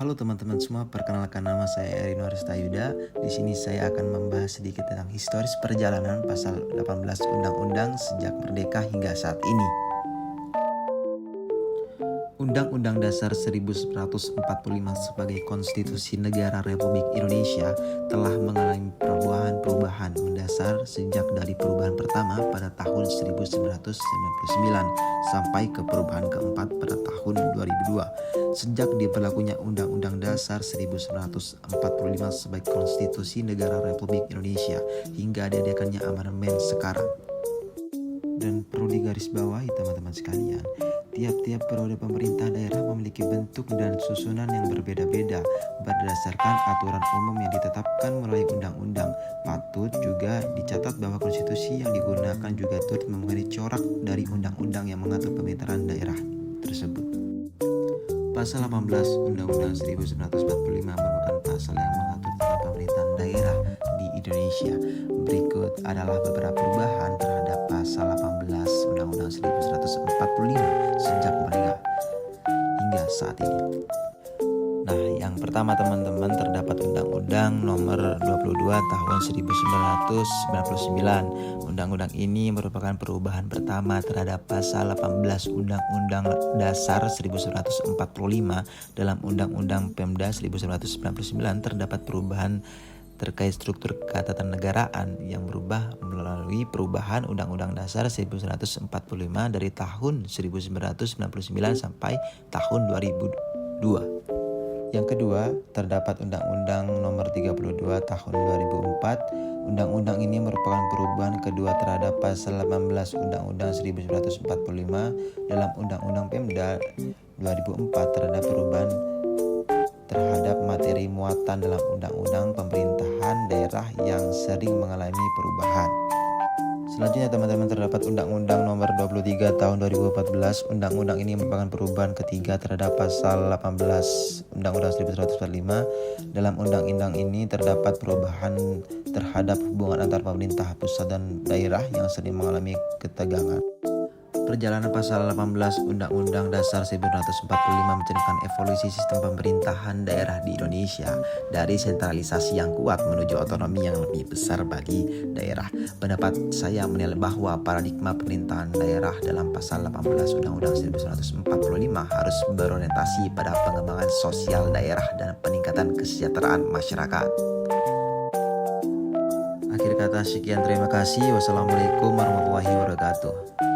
Halo teman-teman semua, perkenalkan nama saya Erino Aristayuda. Di sini saya akan membahas sedikit tentang historis perjalanan pasal 18 Undang-Undang sejak merdeka hingga saat ini. Undang-Undang Dasar 1945 sebagai Konstitusi Negara Republik Indonesia telah mengalami perubahan mendasar sejak dari perubahan pertama pada tahun 1999 sampai ke perubahan keempat pada tahun 2002. Sejak diberlakunya Undang-Undang Dasar 1945 sebagai Konstitusi Negara Republik Indonesia hingga diadakannya amandemen sekarang. Dan perlu digarisbawahi teman-teman sekalian, tiap-tiap periode pemerintah daerah memiliki bentuk dan susunan yang berbeda-beda berdasarkan aturan umum yang ditetapkan melalui undang-undang. Patut juga dicatat bahwa konstitusi yang digunakan juga turut memenuhi corak dari undang-undang yang mengatur pemerintahan daerah tersebut. Pasal 18 Undang-Undang 1945 merupakan pasal yang mengatur tentang pemerintahan daerah di Indonesia. Berikut adalah beberapa perubahan terhadap pasal 18 Undang-Undang 1945 sejak merdeka hingga saat ini. Nah, yang pertama teman-teman, terdapat Undang-Undang Nomor 22 Tahun 1999. Undang-undang ini merupakan perubahan pertama terhadap pasal 18 Undang-Undang Dasar 1945. Dalam Undang-Undang Pemda 1999 terdapat perubahan terkait struktur ketatanegaraan yang berubah melalui perubahan Undang-Undang Dasar 1945 dari tahun 1999 sampai tahun 2002. Yang kedua, terdapat Undang-Undang Nomor 32 Tahun 2004. Undang-undang ini merupakan perubahan kedua terhadap pasal 18 Undang-Undang 1945. Dalam Undang-Undang Pemda 2004 terhadap perubahan terhadap materi muatan dalam Undang-Undang Pemerintahan Daerah yang sering mengalami perubahan. Selanjutnya teman-teman, terdapat Undang-Undang Nomor 23 Tahun 2014. Undang-undang ini merupakan perubahan ketiga terhadap pasal 18 Undang-Undang 1945. Dalam undang-undang ini terdapat perubahan terhadap hubungan antar pemerintah pusat dan daerah yang sering mengalami ketegangan. Perjalanan pasal 18 Undang-Undang Dasar 1945 mencerminkan evolusi sistem pemerintahan daerah di Indonesia dari sentralisasi yang kuat menuju otonomi yang lebih besar bagi daerah. Pendapat saya menilai bahwa paradigma pemerintahan daerah dalam pasal 18 Undang-Undang 1945 harus berorientasi pada pengembangan sosial daerah dan peningkatan kesejahteraan masyarakat. Akhir kata sekian, terima kasih. Wassalamualaikum warahmatullahi wabarakatuh.